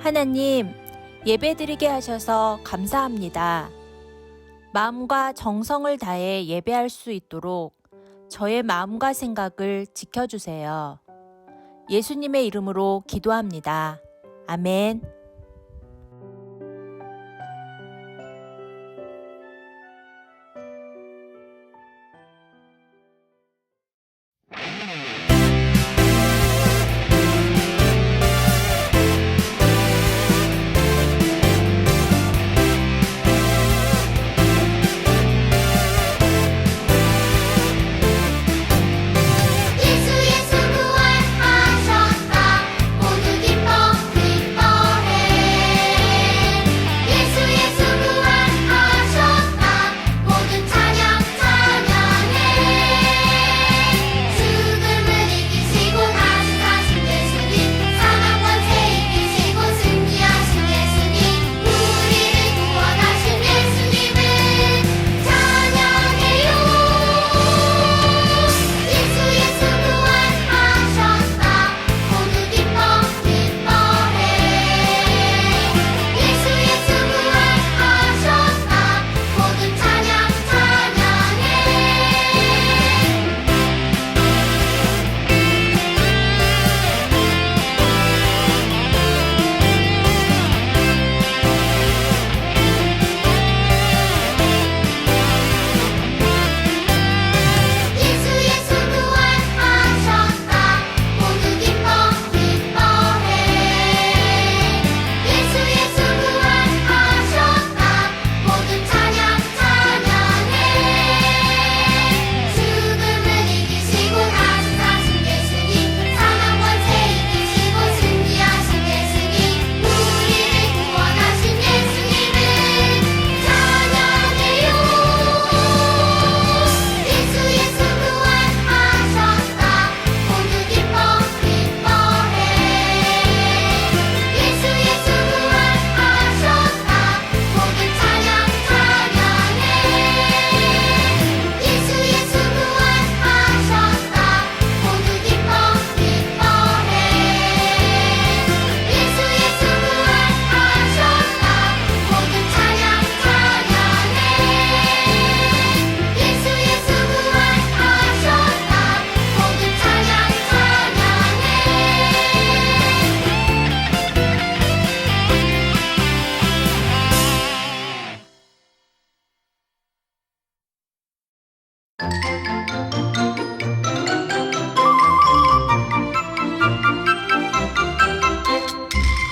하나님, 예배드리게 하셔서 감사합니다. 마음과 정성을 다해 예배할 수 있도록 저의 마음과 생각을 지켜주세요. 예수님의 이름으로 기도합니다. 아멘.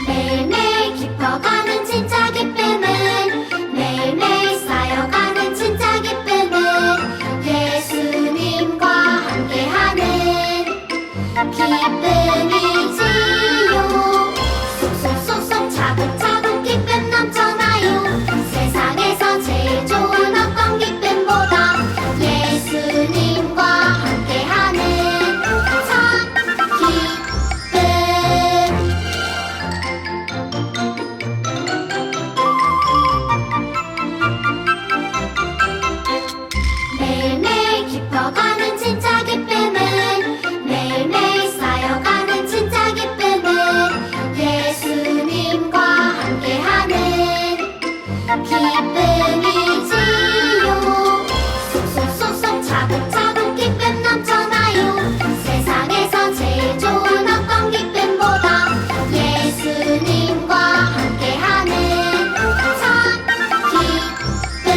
매일매일 깊어가는 진짜 기쁨은 매일매일 쌓여가는 진짜 기쁨은 예수님과 함께하는 기쁨이지요. 쏙쏙쏙쏙 차곡차곡 기쁨 넘쳐나요. 세상에서 제일 좋은 어떤 기쁨보다 예수님과 함께하는 참 기쁨. 매일매일 깊어가는 진짜 기쁨은 매일매일 쌓여가는 진짜 기쁨은 예수님과 함께하는 기쁨이지요. 쏙쏙쏙쏙 차곡차곡 기쁨 넘쳐나요. 세상에서 제일 좋은 어떤 기쁨보다 예수님과 함께하는 참 기쁨.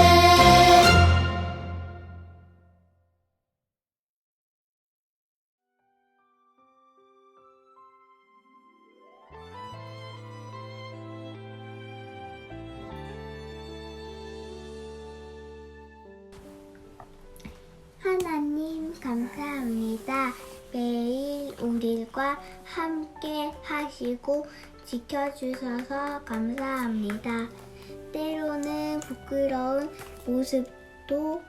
하나님 감사합니다. 매일 우리과 함께 하시고 지켜주셔서 감사합니다. 때로는 부끄러운 모습도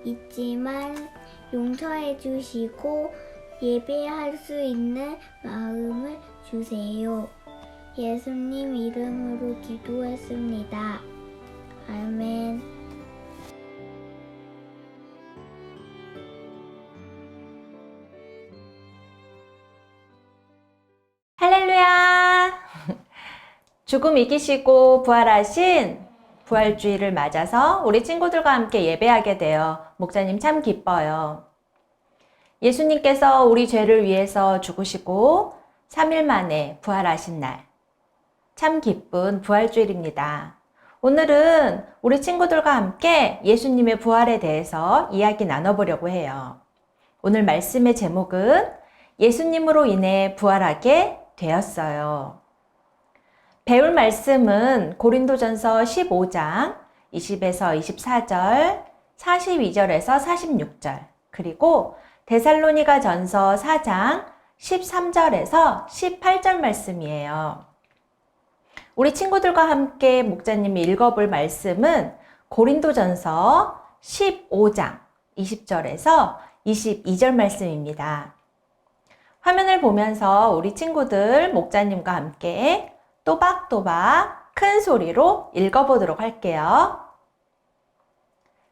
있지만 용서해 주시고 예배할 수 있는 마음을 주세요. 예수님 이름으로 기도했습니다. 아멘. 할렐루야! 죽음 이기시고 부활하신 부활주의를 맞아서 우리 친구들과 함께 예배하게 되어 목사님 참 기뻐요. 예수님께서 우리 죄를 위해서 죽으시고 3일 만에 부활하신 날. 참 기쁜 부활주일입니다. 오늘은 우리 친구들과 함께 예수님의 부활에 대해서 이야기 나눠보려고 해요. 오늘 말씀의 제목은 예수님으로 인해 부활하게 되었어요. 배울 말씀은 고린도전서 15장 20에서 24절, 42절에서 46절, 그리고 데살로니가 전서 4장 13절에서 18절 말씀이에요. 우리 친구들과 함께 목사님이 읽어볼 말씀은 고린도전서 15장 20절에서 22절 말씀입니다. 화면을 보면서 우리 친구들 목사님과 함께 또박또박 큰 소리로 읽어보도록 할게요.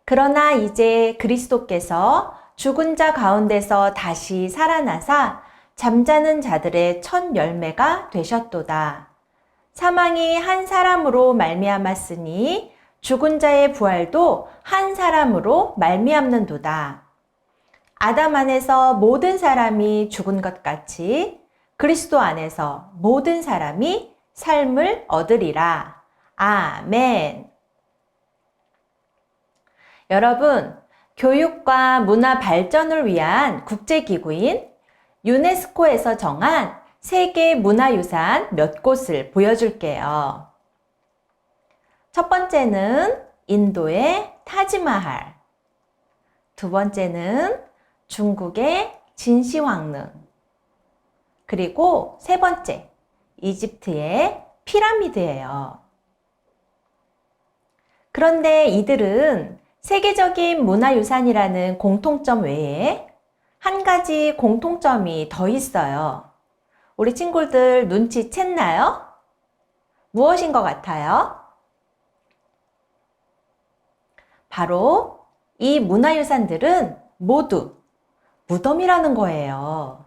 그러나 이제 그리스도께서 죽은 자 가운데서 다시 살아나사 잠자는 자들의 첫 열매가 되셨도다. 사망이 한 사람으로 말미암았으니 죽은 자의 부활도 한 사람으로 말미암는도다. 아담 안에서 모든 사람이 죽은 것 같이 그리스도 안에서 모든 사람이 삶을 얻으리라. 아멘. 여러분, 교육과 문화 발전을 위한 국제기구인 유네스코에서 정한 세계 문화유산 몇 곳을 보여줄게요. 첫 번째는 인도의 타지마할, 두 번째는 중국의 진시황릉, 그리고 세 번째, 이집트의 피라미드예요. 그런데 이들은 세계적인 문화유산이라는 공통점 외에 한 가지 공통점이 더 있어요. 우리 친구들 눈치챘나요? 무엇인 것 같아요? 바로 이 문화유산들은 모두 무덤이라는 거예요.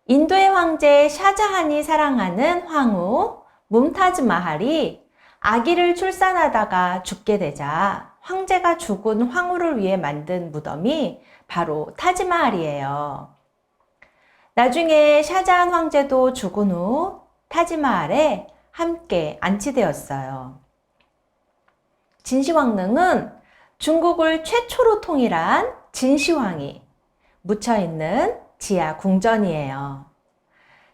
인도의 황제 샤자한이 사랑하는 황후 뭄타즈 마할이 아기를 출산하다가 죽게 되자 황제가 죽은 황후를 위해 만든 무덤이 바로 타지마할이에요. 나중에 샤자한 황제도 죽은 후 타지마할에 함께 안치되었어요. 진시황릉은 중국을 최초로 통일한 진시황이 묻혀있는 지하 궁전이에요.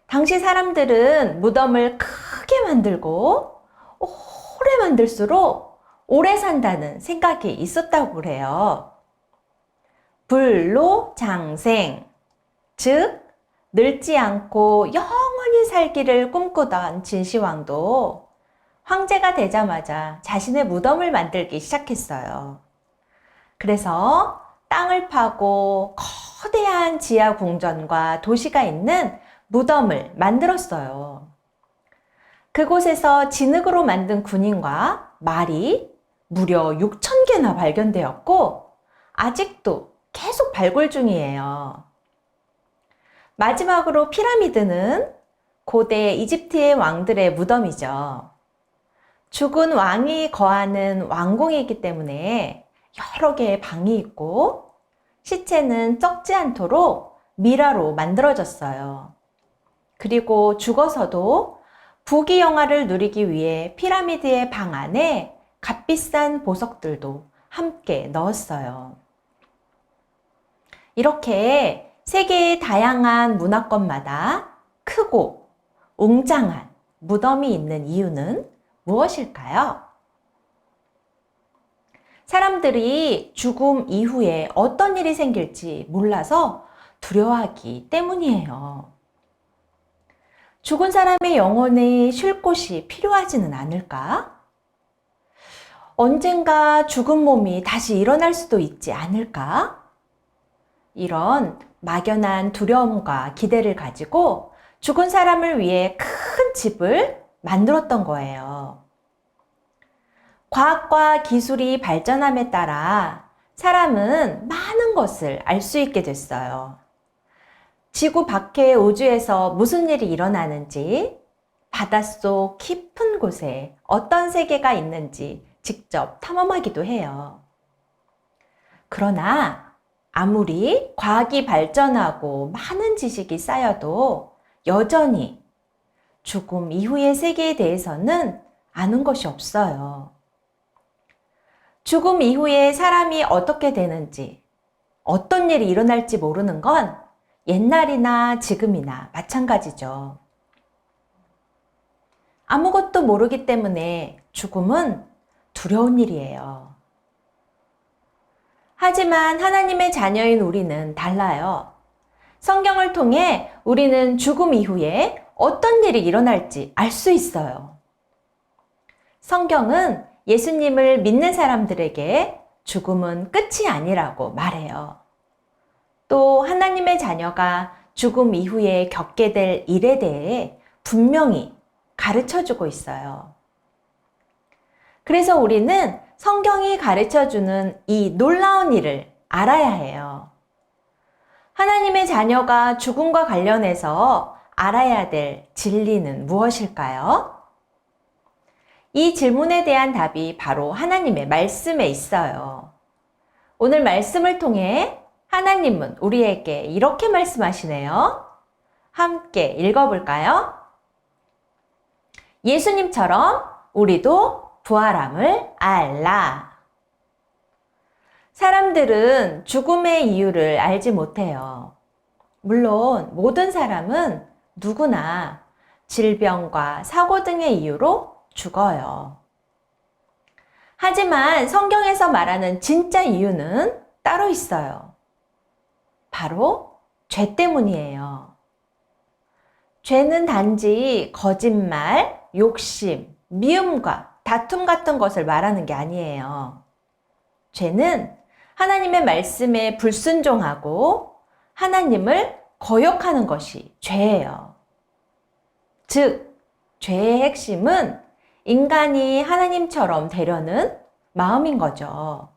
당시 사람들은 무덤을 크게 만들고 오래 만들수록 오래 산다는 생각이 있었다고 그래요. 불로장생, 즉 늙지 않고 영원히 살기를 꿈꾸던 진시황도 황제가 되자마자 자신의 무덤을 만들기 시작했어요. 그래서 땅을 파고 거대한 지하 궁전과 도시가 있는 무덤을 만들었어요. 그곳에서 진흙으로 만든 군인과 말이 무려 6,000개나 발견되었고 아직도 계속 발굴 중이에요. 마지막으로 피라미드는 고대 이집트의 왕들의 무덤이죠. 죽은 왕이 거하는 왕궁이기 때문에 여러 개의 방이 있고 시체는 썩지 않도록 미라로 만들어졌어요. 그리고 죽어서도 부귀영화를 누리기 위해 피라미드의 방 안에 값비싼 보석들도 함께 넣었어요. 이렇게 세계의 다양한 문화권마다 크고 웅장한 무덤이 있는 이유는 무엇일까요? 사람들이 죽음 이후에 어떤 일이 생길지 몰라서 두려워하기 때문이에요. 죽은 사람의 영혼이 쉴 곳이 필요하지는 않을까? 언젠가 죽은 몸이 다시 일어날 수도 있지 않을까? 이런 막연한 두려움과 기대를 가지고 죽은 사람을 위해 큰 집을 만들었던 거예요. 과학과 기술이 발전함에 따라 사람은 많은 것을 알 수 있게 됐어요. 지구 밖의 우주에서 무슨 일이 일어나는지, 바닷속 깊은 곳에 어떤 세계가 있는지 직접 탐험하기도 해요. 그러나 아무리 과학이 발전하고 많은 지식이 쌓여도 여전히 죽음 이후의 세계에 대해서는 아는 것이 없어요. 죽음 이후에 사람이 어떻게 되는지, 어떤 일이 일어날지 모르는 건 옛날이나 지금이나 마찬가지죠. 아무것도 모르기 때문에 죽음은 두려운 일이에요. 하지만 하나님의 자녀인 우리는 달라요. 성경을 통해 우리는 죽음 이후에 어떤 일이 일어날지 알 수 있어요. 성경은 예수님을 믿는 사람들에게 죽음은 끝이 아니라고 말해요. 또 하나님의 자녀가 죽음 이후에 겪게 될 일에 대해 분명히 가르쳐주고 있어요. 그래서 우리는 성경이 가르쳐주는 이 놀라운 일을 알아야 해요. 하나님의 자녀가 죽음과 관련해서 알아야 될 진리는 무엇일까요? 이 질문에 대한 답이 바로 하나님의 말씀에 있어요. 오늘 말씀을 통해 하나님은 우리에게 이렇게 말씀하시네요. 함께 읽어볼까요? 예수님처럼 우리도 부활함을 알라. 사람들은 죽음의 이유를 알지 못해요. 물론 모든 사람은 누구나 질병과 사고 등의 이유로 죽어요. 하지만 성경에서 말하는 진짜 이유는 따로 있어요. 바로 죄 때문이에요. 죄는 단지 거짓말, 욕심, 미움과 다툼 같은 것을 말하는 게 아니에요. 죄는 하나님의 말씀에 불순종하고 하나님을 거역하는 것이 죄예요. 즉, 죄의 핵심은 인간이 하나님처럼 되려는 마음인 거죠.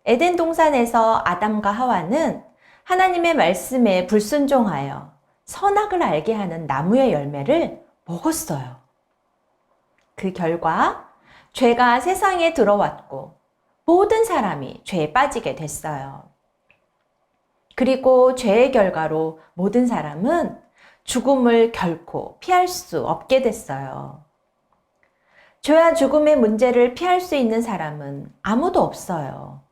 에덴 동산에서 아담과 하와는 하나님의 말씀에 불순종하여 선악을 알게 하는 나무의 열매를 먹었어요. 그 결과 죄가 세상에 들어왔고 모든 사람이 죄에 빠지게 됐어요. 그리고 죄의 결과로 모든 사람은 죽음을 결코 피할 수 없게 됐어요. 죄와 죽음의 문제를 피할 수 있는 사람은 아무도 없어요.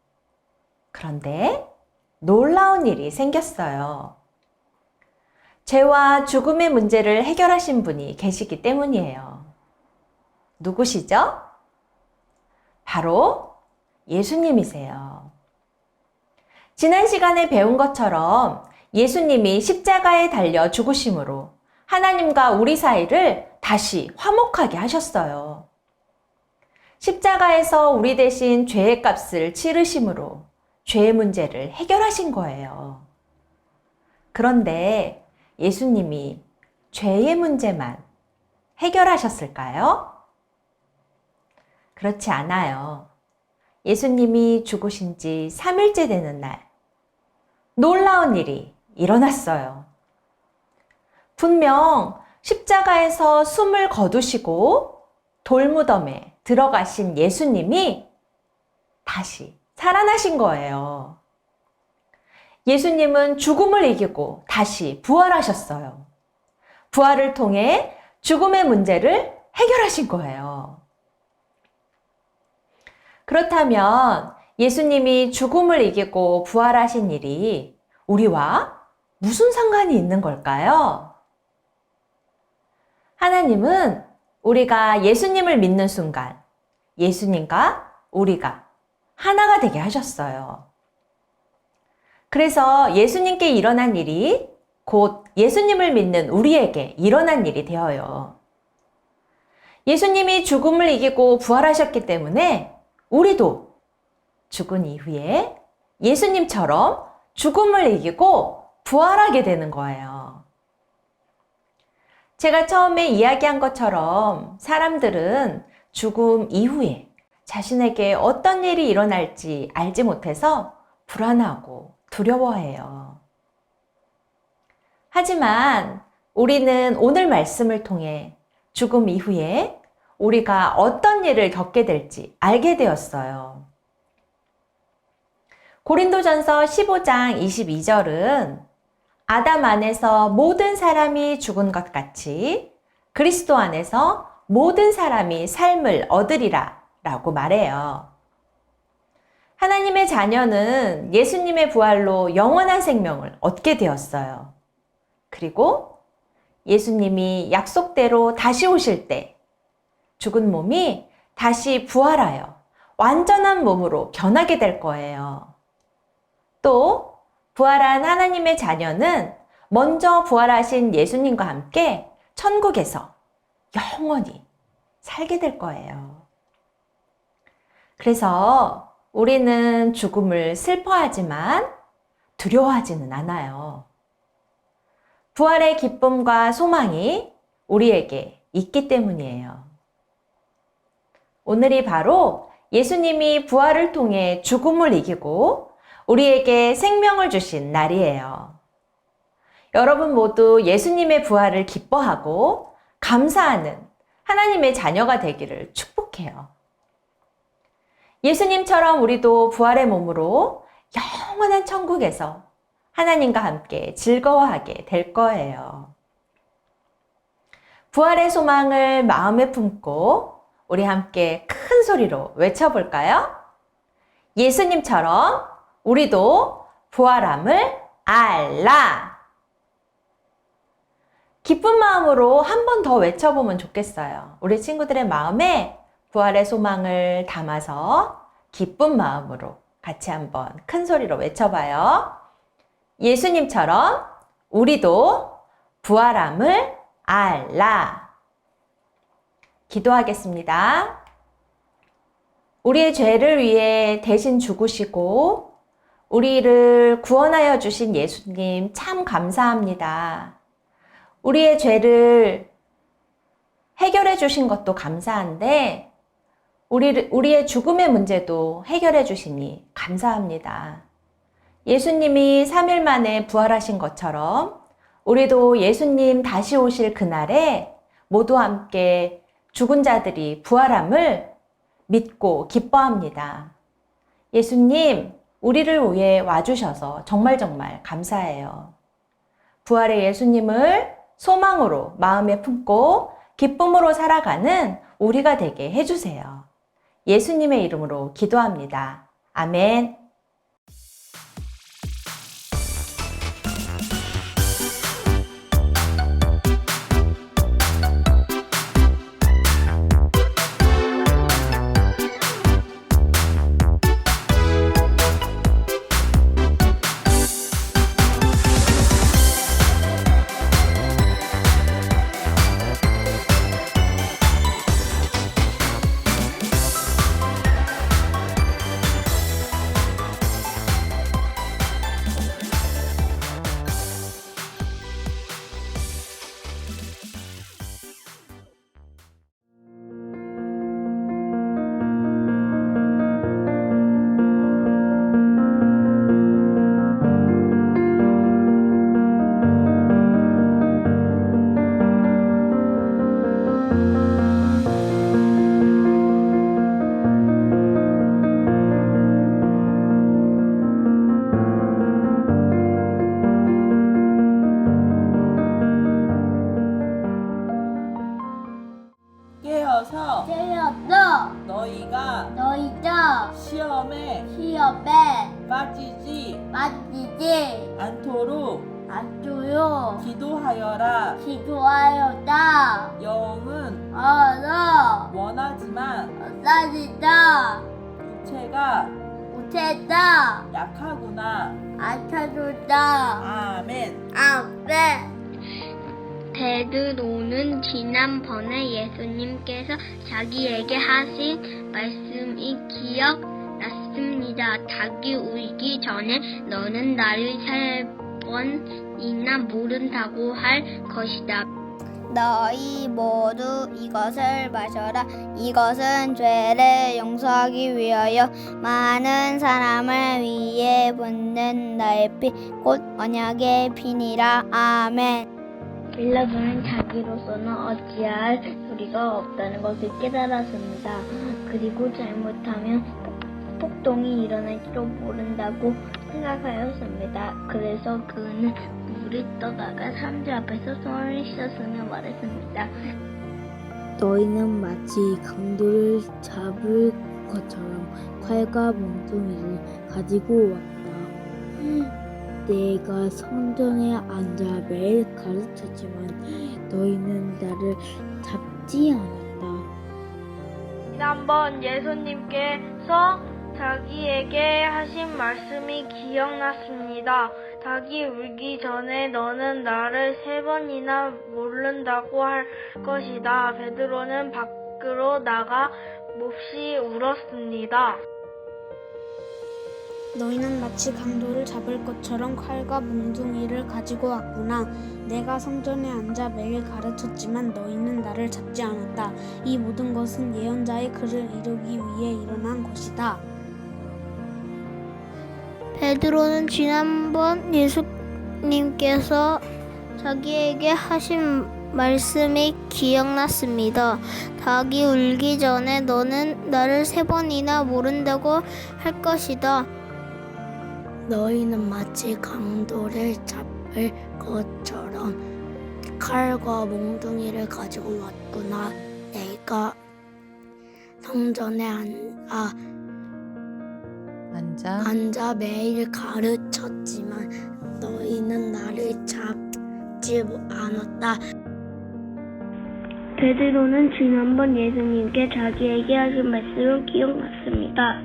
그런데 놀라운 일이 생겼어요. 죄와 죽음의 문제를 해결하신 분이 계시기 때문이에요. 누구시죠? 바로 예수님이세요. 지난 시간에 배운 것처럼 예수님이 십자가에 달려 죽으심으로 하나님과 우리 사이를 다시 화목하게 하셨어요. 십자가에서 우리 대신 죄의 값을 치르심으로 죄의 문제를 해결하신 거예요. 그런데 예수님이 죄의 문제만 해결하셨을까요? 그렇지 않아요. 예수님이 죽으신 지 3일째 되는 날, 놀라운 일이 일어났어요. 분명 십자가에서 숨을 거두시고 돌무덤에 들어가신 예수님이 다시 살아나신 거예요. 예수님은 죽음을 이기고 다시 부활하셨어요. 부활을 통해 죽음의 문제를 해결하신 거예요. 그렇다면 예수님이 죽음을 이기고 부활하신 일이 우리와 무슨 상관이 있는 걸까요? 하나님은 우리가 예수님을 믿는 순간 예수님과 우리가 하나가 되게 하셨어요. 그래서 예수님께 일어난 일이 곧 예수님을 믿는 우리에게 일어난 일이 되어요. 예수님이 죽음을 이기고 부활하셨기 때문에 우리도 죽은 이후에 예수님처럼 죽음을 이기고 부활하게 되는 거예요. 제가 처음에 이야기한 것처럼 사람들은 죽음 이후에 자신에게 어떤 일이 일어날지 알지 못해서 불안하고 두려워해요. 하지만 우리는 오늘 말씀을 통해 죽음 이후에 우리가 어떤 일을 겪게 될지 알게 되었어요. 고린도전서 15장 22절은 아담 안에서 모든 사람이 죽은 것 같이 그리스도 안에서 모든 사람이 삶을 얻으리라 라고 말해요. 하나님의 자녀는 예수님의 부활로 영원한 생명을 얻게 되었어요. 그리고 예수님이 약속대로 다시 오실 때 죽은 몸이 다시 부활하여 완전한 몸으로 변하게 될 거예요. 또 부활한 하나님의 자녀는 먼저 부활하신 예수님과 함께 천국에서 영원히 살게 될 거예요. 그래서 우리는 죽음을 슬퍼하지만 두려워하지는 않아요. 부활의 기쁨과 소망이 우리에게 있기 때문이에요. 오늘이 바로 예수님이 부활을 통해 죽음을 이기고 우리에게 생명을 주신 날이에요. 여러분 모두 예수님의 부활을 기뻐하고 감사하는 하나님의 자녀가 되기를 축복해요. 예수님처럼 우리도 부활의 몸으로 영원한 천국에서 하나님과 함께 즐거워하게 될 거예요. 부활의 소망을 마음에 품고 우리 함께 큰 소리로 외쳐볼까요? 예수님처럼 우리도 부활함을 알라! 기쁜 마음으로 한 번 더 외쳐보면 좋겠어요. 우리 친구들의 마음에 부활의 소망을 담아서 기쁜 마음으로 같이 한번 큰 소리로 외쳐봐요. 예수님처럼 우리도 부활함을 알라. 기도하겠습니다. 우리의 죄를 위해 대신 죽으시고 우리를 구원하여 주신 예수님 참 감사합니다. 우리의 죄를 해결해 주신 것도 감사한데 우리의 죽음의 문제도 해결해 주시니 감사합니다. 예수님이 3일 만에 부활하신 것처럼 우리도 예수님 다시 오실 그날에 모두 함께 죽은 자들이 부활함을 믿고 기뻐합니다. 예수님, 우리를 위해 와주셔서 정말 감사해요. 부활의 예수님을 소망으로 마음에 품고 기쁨으로 살아가는 우리가 되게 해주세요. 예수님의 이름으로 기도합니다. 아멘. 깨어서 되었어. 너희가 시험에 빠지지 빠지지 않도록 않도록 기도하여라. 기도하였다. 영은 얻어 원하지만 싸지다. 육체가 못했다. 약하구나. 아차줬다. 아멘. 아멘. 베드로는 지난번에 예수님께서 자기에게 하신 말씀이 기억났습니다. 닭이 울기 전에 너는 나를 3번이나 모른다고 할 것이다. 너희 모두 이것을 마셔라. 이것은 죄를 용서하기 위하여 많은 사람을 위해 붓는 나의 피, 곧 언약의 피니라. 아멘. 빌라도는 자기로서는 어찌할 소리가 없다는 것을 깨달았습니다. 그리고 잘못하면 폭동이 일어날지도 모른다고 생각하였습니다. 그래서 그는 물에 떠다가 사람들 앞에서 손을 씻었으며 말했습니다. 너희는 마치 강도를 잡을 것처럼 칼과 몽둥이를 가지고 왔다. 내가 성전에 앉아 매일 가르쳤지만 너희는 나를 잡지 않았다. 지난번 예수님께서 자기에게 하신 말씀이 기억났습니다. 닭이 울기 전에 너는 나를 3번이나 모른다고 할 것이다. 베드로는 밖으로 나가 몹시 울었습니다. 너희는 마치 강도를 잡을 것처럼 칼과 몽둥이를 가지고 왔구나. 내가 성전에 앉아 매일 가르쳤지만 너희는 나를 잡지 않았다. 이 모든 것은 예언자의 글을 이루기 위해 일어난 것이다. 베드로는 지난번 예수님께서 자기에게 하신 말씀이 기억났습니다. 닭이 울기 전에 너는 나를 3번이나 모른다고 할 것이다. 너희는 마치 강도를 잡을 것처럼 칼과 몽둥이를 가지고 왔구나. 내가 성전에 앉아 매일 가르쳤지만 너희는 나를 잡지 않았다. 베드로는 지난번 예수님께 자기에게 하신 말씀을 기억났습니다.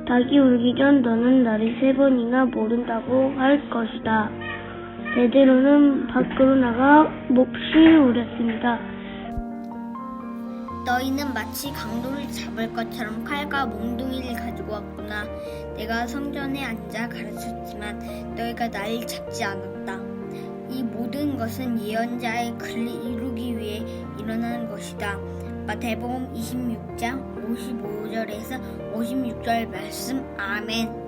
닭이 울기 전 너는 나를 3번이나 모른다고 할 것이다. 베드로는 밖으로 나가 몹시 울었습니다. 너희는 마치 강도를 잡을 것처럼 칼과 몽둥이를 가지고 왔구나. 내가 성전에 앉아 가르쳤지만 너희가 나를 잡지 않았다. 이 모든 것은 예언자의 글을 이루기 위해 일어나는 것이다. 마태복음 26장 55절에서 56절 말씀. 아멘.